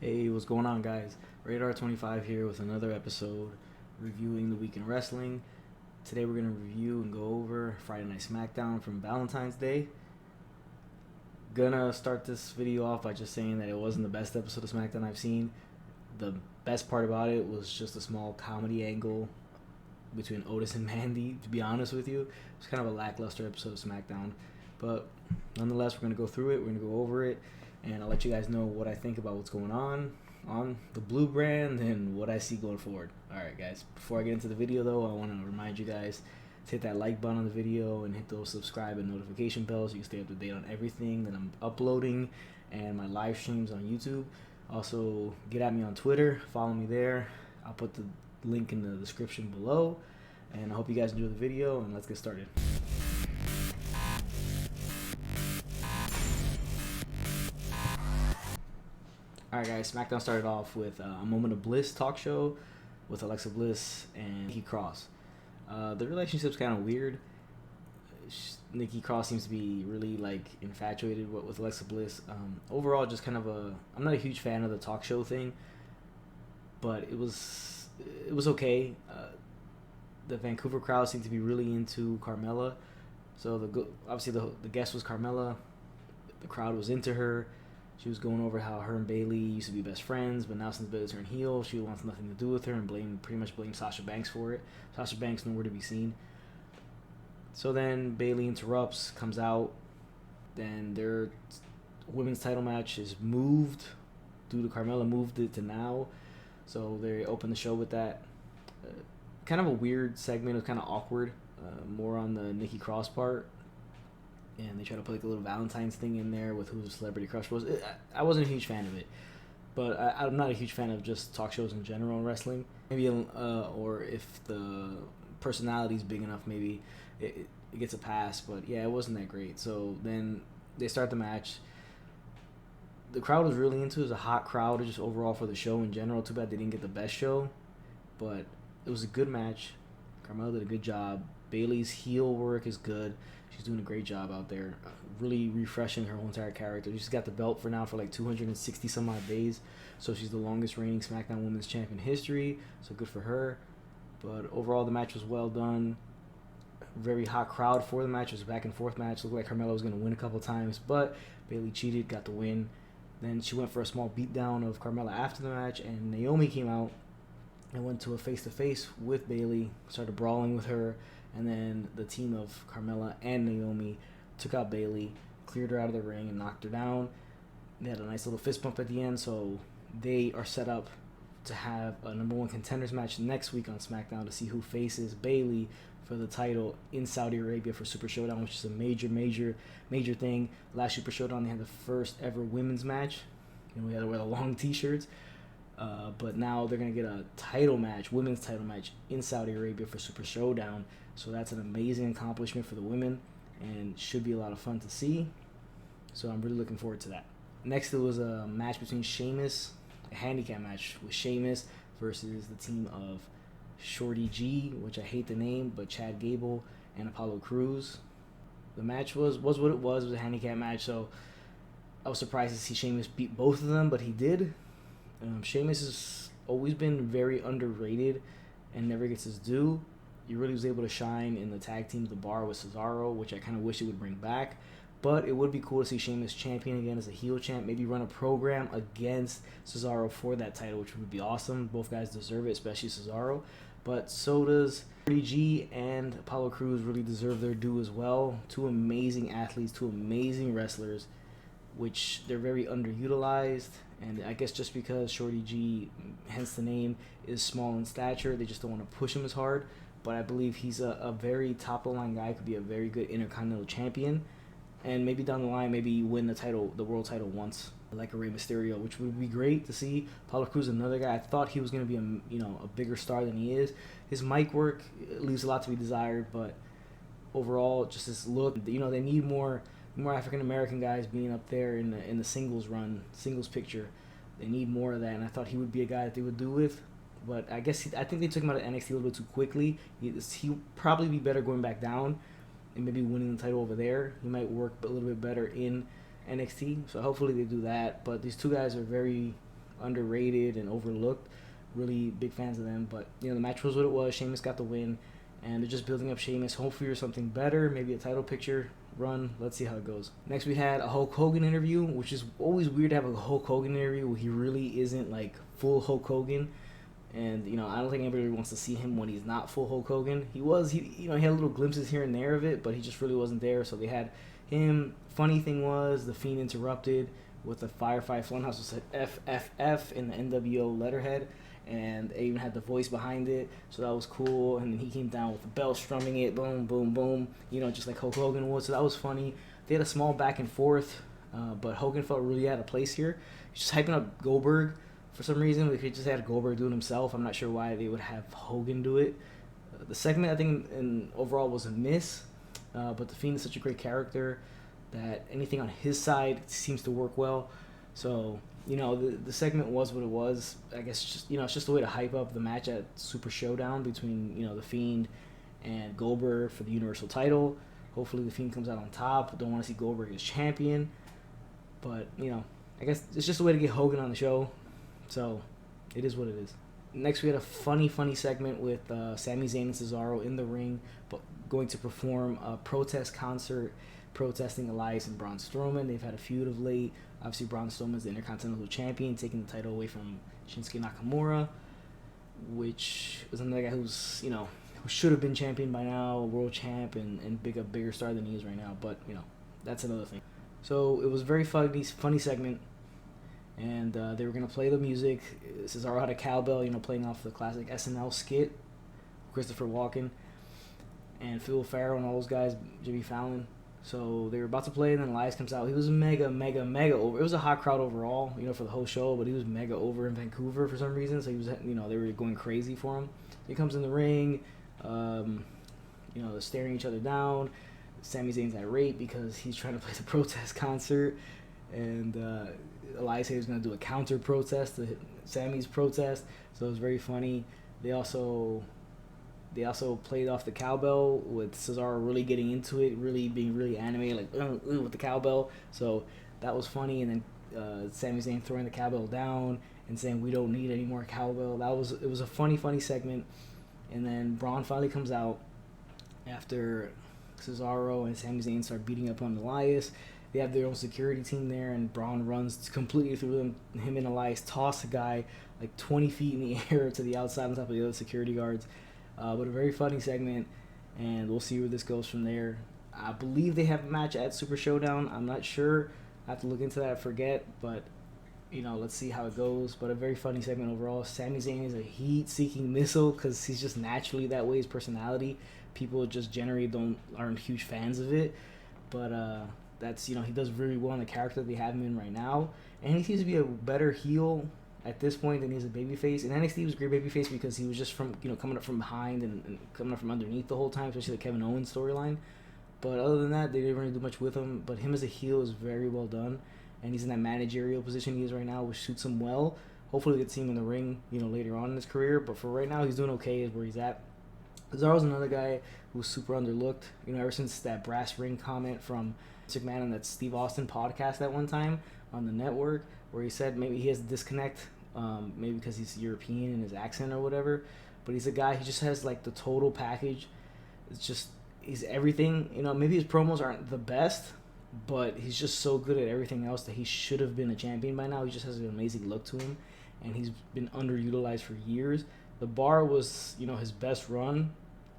Hey, what's going on, guys? Radar 25 here with another episode reviewing the week in wrestling. Today we're going to review and go over Friday Night Smackdown from Valentine's Day. Gonna start this video off by just saying that it wasn't the best episode of Smackdown I've seen. The best part about it was just a small comedy angle between Otis and Mandy, to be honest with you. It was kind of a lackluster episode of SmackDown. But nonetheless, we're going to go through it, we're going to go over it, and I'll let you guys know what I think about what's going on the Blue brand and what I see going forward. Alright guys, before I get into the video though, I want to remind you guys to hit that like button on the video and hit those subscribe and notification bells so you can stay up to date on everything that I'm uploading and my live streams on YouTube. Also, get at me on Twitter, follow me there. I'll put the link in the description below, and I hope you guys enjoy the video, and let's get started. Alright guys, SmackDown started off with a Moment of Bliss talk show with Alexa Bliss and Nikki Cross. The relationship's kind of weird. Nikki Cross seems to be really infatuated with Alexa Bliss. Overall, just kind of I'm not a huge fan of the talk show thing, but it was okay. The Vancouver crowd seemed to be really into Carmella, so obviously the guest was Carmella. The crowd was into her. She was going over how her and Bayley used to be best friends, but now since Bayley turned heel, she wants nothing to do with her and pretty much blame Sasha Banks for it. Sasha Banks nowhere to be seen. So then Bayley interrupts, comes out, then their women's title match is moved due to Carmella moved it to now. So they open the show with that. Kind of a weird segment. It was kind of awkward. More on the Nikki Cross part. And they try to put a little Valentines thing in there with who the celebrity crush was. I wasn't a huge fan of it. But I'm not a huge fan of just talk shows in general in wrestling. Maybe, or if the personality's big enough, maybe it gets a pass. But yeah, it wasn't that great. So then they start the match. The crowd was really into it. It was a hot crowd just overall for the show in general. Too bad they didn't get the best show. But it was a good match. Carmella did a good job. Bayley's heel work is good. She's doing a great job out there. Really refreshing her whole entire character. She's got the belt for 260 some odd days. So she's the longest reigning SmackDown Women's Champion in history. So good for her. But overall, the match was well done. Very hot crowd for the match. It was a back and forth match. Looked like Carmella was going to win a couple times, but Bayley cheated, got the win. Then she went for a small beatdown of Carmella after the match, and Naomi came out and went to a face-to-face with Bayley, started brawling with her, and then the team of Carmella and Naomi took out Bayley, cleared her out of the ring, and knocked her down. They had a nice little fist bump at the end, so they are set up to have a number one contenders match next week on SmackDown to see who faces Bayley for the title in Saudi Arabia for Super Showdown, which is a major thing. Last Super Showdown, they had the first ever women's match. We had to wear the long t-shirts. But now they're going to get a title match, women's title match in Saudi Arabia for Super Showdown. So that's an amazing accomplishment for the women and should be a lot of fun to see. So I'm really looking forward to that. Next, it was a match between Sheamus, a handicap match with Sheamus versus the team of Shorty G, which I hate the name, but Chad Gable and Apollo Cruz. The match was what it was. It was a handicap match, so I was surprised to see Sheamus beat both of them, but he did. Sheamus has always been very underrated and never gets his due. He really was able to shine in the tag team The Bar with Cesaro, which I kind of wish he would bring back. But it would be cool to see Sheamus champion again as a heel champ. Maybe run a program against Cesaro for that title, which would be awesome. Both guys deserve it, especially Cesaro. But so does Shorty G and Apollo Crews really deserve their due as well. Two amazing athletes, two amazing wrestlers, which they're very underutilized. And I guess just because Shorty G, hence the name, is small in stature, they just don't want to push him as hard. But I believe he's a very top-of-the-line guy, could be a very good Intercontinental Champion. And maybe down the line, maybe win the world title once, like a Rey Mysterio, which would be great to see. Apollo Crews, another guy. I thought he was going to be a bigger star than he is. His mic work leaves a lot to be desired, but overall, just his look. They need more African American guys being up there in the singles picture. They need more of that, and I thought he would be a guy that they would do with. But I think they took him out of NXT a little bit too quickly. He'll probably be better going back down and maybe winning the title over there. He might work a little bit better in NXT, so hopefully they do that. But these two guys are very underrated and overlooked. Really big fans of them. But, the match was what it was. Sheamus got the win. And they're just building up Sheamus, hopefully for something better, maybe a title picture run. Let's see how it goes. Next, we had a Hulk Hogan interview, which is always weird to have a Hulk Hogan interview where he really isn't, full Hulk Hogan. And, I don't think anybody really wants to see him when he's not full Hulk Hogan. He had little glimpses here and there of it, but he just really wasn't there. So they had him. Funny thing was, The Fiend interrupted with the Firefly Funhouse that said FFF in the NWO letterhead. And they even had the voice behind it, so that was cool. And then he came down with the bell, strumming it, boom, boom, boom, just like Hulk Hogan would. So that was funny. They had a small back and forth, but Hogan felt really out of place here. He's just hyping up Goldberg for some reason. They could just had Goldberg do it himself. I'm not sure why they would have Hogan do it. The segment, I think, overall was a miss, but The Fiend is such a great character that anything on his side seems to work well. So, the segment was what it was. I guess it's just a way to hype up the match at Super Showdown between, The Fiend and Goldberg for the Universal title. Hopefully The Fiend comes out on top. Don't want to see Goldberg as champion. But, I guess it's just a way to get Hogan on the show. So, it is what it is. Next, we had a funny segment with Sami Zayn and Cesaro in the ring, but going to perform a protest concert protesting Elias and Braun Strowman. They've had a feud of late. Obviously, Braun Strowman's the Intercontinental Champion, taking the title away from Shinsuke Nakamura, which was another guy who's, who should have been champion by now, world champ, and a bigger star than he is right now. But, that's another thing. So, it was a very funny segment, and they were going to play the music. Cesaro had a cowbell, playing off the classic SNL skit, Christopher Walken, and Phil Farrell and all those guys, Jimmy Fallon. So they were about to play, and then Elias comes out. He was mega over. It was a hot crowd overall, for the whole show, but he was mega over in Vancouver for some reason. So he was, they were going crazy for him. He comes in the ring, they're staring each other down. Sami Zayn's irate because he's trying to play the protest concert, and Elias said he was going to do a counter protest to Sami's protest. So it was very funny. They also played off the cowbell with Cesaro really getting into it, really being really animated, with the cowbell. So that was funny. And then Sami Zayn throwing the cowbell down and saying, "We don't need any more cowbell." It was a funny segment. And then Braun finally comes out after Cesaro and Sami Zayn start beating up on Elias. They have their own security team there, and Braun runs completely through them. Him and Elias toss a guy 20 feet in the air to the outside on top of the other security guards. But a very funny segment, and we'll see where this goes from there. I believe they have a match at Super Showdown. I'm not sure. I have to look into that. I forget, but, let's see how it goes. But a very funny segment overall. Sami Zayn is a heat-seeking missile because he's just naturally that way, his personality. People just generally aren't huge fans of it. But that's, he does really well in the character they have him in right now. And he seems to be a better heel at this point than he's a babyface. And NXT was a great babyface because he was just coming up from behind and coming up from underneath the whole time, especially the Kevin Owens storyline. But other than that, they didn't really do much with him. But him as a heel is very well done, and he's in that managerial position he is right now, which suits him well. Hopefully we get to see him in the ring, later on in his career. But for right now, he's doing okay is where he's at. Cesaro's another guy who's super underlooked. Ever since that brass ring comment from McMahon on that Steve Austin podcast at one time on the network, where he said maybe he has a disconnect, maybe because he's European in his accent or whatever. But he's a guy, he just has the total package. It's just, he's everything. Maybe his promos aren't the best, but he's just so good at everything else that he should have been a champion by now. He just has an amazing look to him, and he's been underutilized for years. The Bar was, his best run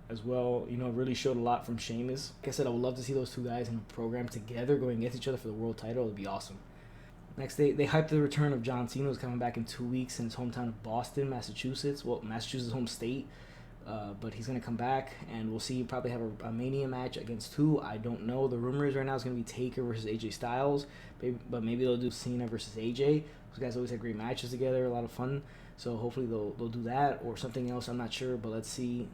as well. Really showed a lot from Sheamus. Like I said, I would love to see those two guys in a program together going against each other for the world title. It would be awesome. Next, they hyped the return of John Cena, who's coming back in 2 weeks in his hometown of Boston, Massachusetts. Well, Massachusetts' home state. But he's going to come back, and we'll see. Probably have a Mania match against who? I don't know. The rumor is right now it's going to be Taker versus AJ Styles. But maybe they'll do Cena versus AJ. Those guys always had great matches together, a lot of fun. So hopefully they'll do that or something else. I'm not sure, but let's see.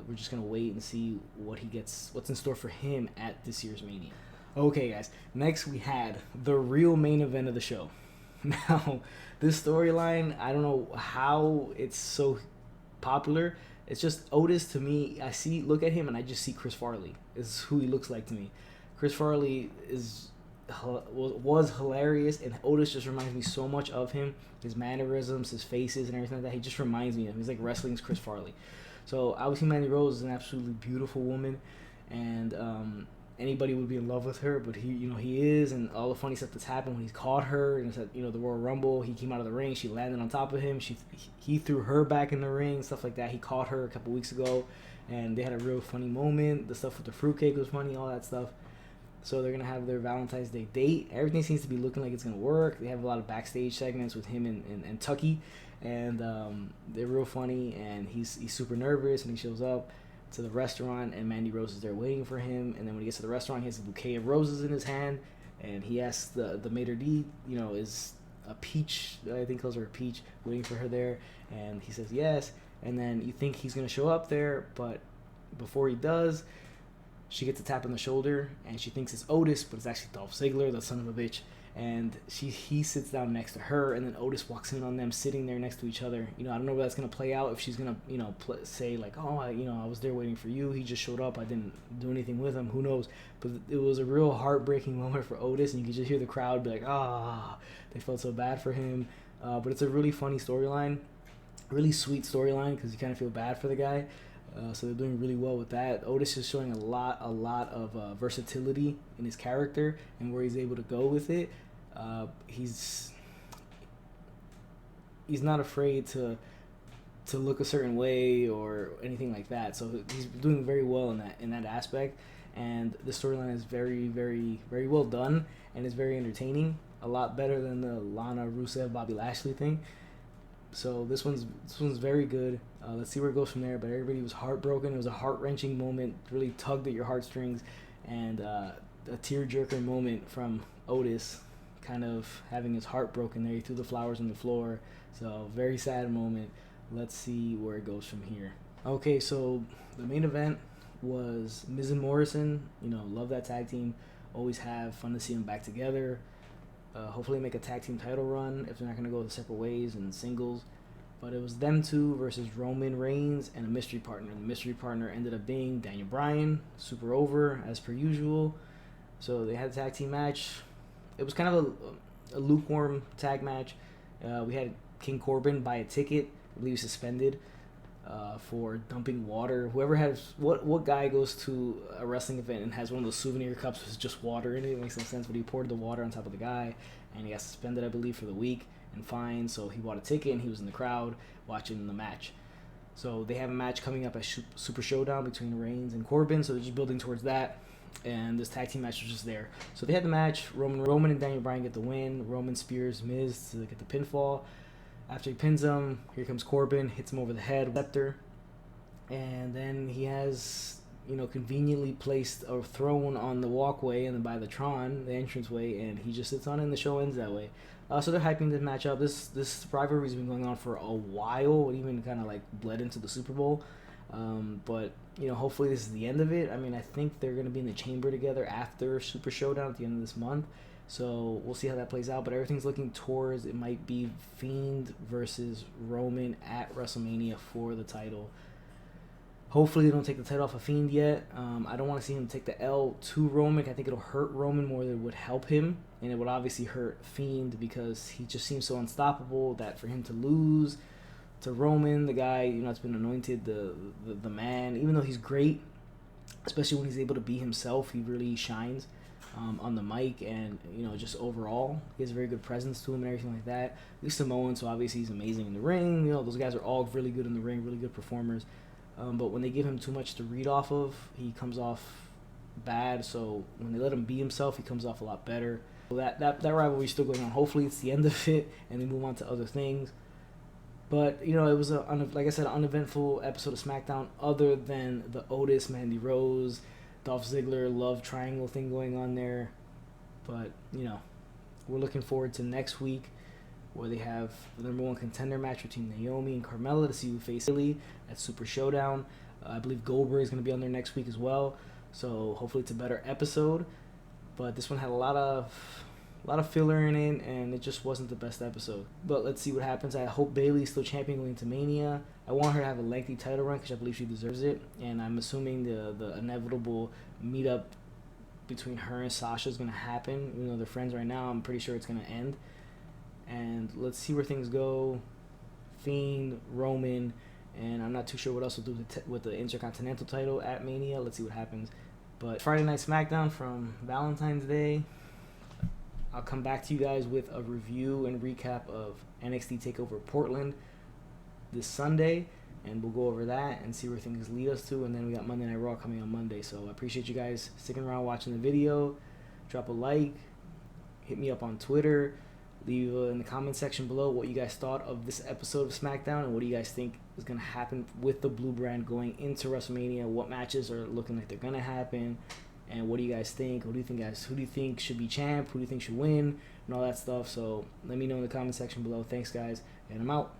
We're just going to wait and see what's in store for him at this year's Mania. Okay, guys. Next, we had the real main event of the show. Now, this storyline, I don't know how it's so popular. It's just Otis to me. Look at him, and I just see Chris Farley. Is who he looks like to me. Chris Farley is was hilarious, and Otis just reminds me so much of him. His mannerisms, his faces, and everything like that. He just reminds me of him. He's like wrestling's Chris Farley. So obviously Mandy Rose is an absolutely beautiful woman, and anybody would be in love with her. But he is, and all the funny stuff that's happened when he's caught her, and it's at, the Royal Rumble. He came out of the ring, she landed on top of him. He threw her back in the ring, stuff like that. He caught her a couple weeks ago, and they had a real funny moment. The stuff with the fruitcake was funny, all that stuff. So they're going to have their Valentine's Day date. Everything seems to be looking like it's going to work. They have a lot of backstage segments with him and Tucky. And they're real funny. And he's super nervous. And he shows up to the restaurant. And Mandy Rose is there waiting for him. And then when he gets to the restaurant, he has a bouquet of roses in his hand. And he asks the maitre d', is a peach. I think those are a peach, waiting for her there. And he says yes. And then you think he's going to show up there. But before he does, she gets a tap on the shoulder, and she thinks it's Otis, but it's actually Dolph Ziggler, the son of a bitch. And he sits down next to her, and then Otis walks in on them sitting there next to each other. I don't know where that's gonna play out. If she's gonna, say like, oh, I was there waiting for you. He just showed up. I didn't do anything with him. Who knows? But it was a real heartbreaking moment for Otis, and you could just hear the crowd be like, they felt so bad for him. But it's a really funny storyline, really sweet storyline, because you kind of feel bad for the guy. So they're doing really well with that. Otis is showing a lot of versatility in his character and where he's able to go with it. He's not afraid to look a certain way or anything like that. So he's doing very well in that aspect. And the storyline is very, very, very well done, and it's very entertaining. A lot better than the Lana Rusev Bobby Lashley thing. So this one's very good. Let's see where it goes from there. But everybody was heartbroken. It was a heart-wrenching moment. Really tugged at your heartstrings. And a tearjerker moment from Otis kind of having his heart broken there. He threw the flowers on the floor. So very sad moment. Let's see where it goes from here. Okay, so the main event was Miz and Morrison. Love that tag team. Always have fun to see them back together. Hopefully make a tag team title run if they're not going to go the separate ways and singles. But it was them two versus Roman Reigns and a mystery partner. The mystery partner ended up being Daniel Bryan, super over as per usual. So they had a tag team match. It was kind of a lukewarm tag match. We had King Corbin buy a ticket. I believe suspended for dumping water. Whoever has what guy goes to a wrestling event and has one of those souvenir cups with just water in it? It makes no sense. But he poured the water on top of the guy, and he got suspended, I believe, for the week and fined. So he bought a ticket, and he was in the crowd watching the match. So they have a match coming up at Super Showdown between Reigns and Corbin. So they're just building towards that. And this tag team match was just there. So they had the match. Roman and Daniel Bryan get the win. Roman spears Miz to get the pinfall. After he pins him, here comes Corbin, hits him over the head, scepter, and then he has, conveniently placed a throne on the walkway and then by the Tron, the entranceway, and he just sits on it and the show ends that way. So they're hyping this match up. This rivalry's been going on for a while. It even kind of like bled into the Super Bowl. But hopefully this is the end of it. I mean, I think they're going to be in the chamber together after Super Showdown at the end of this month. So we'll see how that plays out. But everything's looking towards it might be Fiend versus Roman at WrestleMania for the title. Hopefully they don't take the title off of Fiend yet. I don't want to see him take the L to Roman. I think it'll hurt Roman more than it would help him. And it would obviously hurt Fiend because he just seems so unstoppable that for him to lose to Roman, the guy, that's been anointed the man, even though he's great, especially when he's able to be himself, he really shines on the mic and, just overall. He has a very good presence to him and everything like that. He's Samoan, so obviously he's amazing in the ring. Those guys are all really good in the ring, really good performers. But when they give him too much to read off of, he comes off bad. So when they let him be himself, he comes off a lot better. So that rivalry is still going on. Hopefully it's the end of it and they move on to other things. But, it was, like I said, an uneventful episode of SmackDown other than the Otis, Mandy Rose, Dolph Ziggler love triangle thing going on there. But, we're looking forward to next week where they have the number one contender match between Naomi and Carmella to see who face Bayley at Super Showdown. I believe Goldberg is going to be on there next week as well. So hopefully it's a better episode. But this one had a lot of filler in it, and it just wasn't the best episode. But let's see what happens. I hope Bayley's still champion going to Mania. I want her to have a lengthy title run because I believe she deserves it. And I'm assuming the inevitable meetup between her and Sasha is gonna happen. Even though they're friends right now, I'm pretty sure it's gonna end. And let's see where things go. Fiend, Roman, and I'm not too sure what else will do with the Intercontinental title at Mania. Let's see what happens. But Friday Night Smackdown from Valentine's Day. I'll come back to you guys with a review and recap of NXT TakeOver Portland this Sunday, and we'll go over that and see where things lead us to. And then we got Monday Night Raw coming on Monday. So I appreciate you guys sticking around watching the video. Drop a like, hit me up on Twitter, leave in the comment section below what you guys thought of this episode of SmackDown and what do you guys think is going to happen with the Blue Brand going into WrestleMania. What matches are looking like they're going to happen, and what do you guys think? Who do you think, guys? Who do you think should be champ? Who do you think should win? And all that stuff. So let me know in the comment section below. Thanks, guys, and I'm out.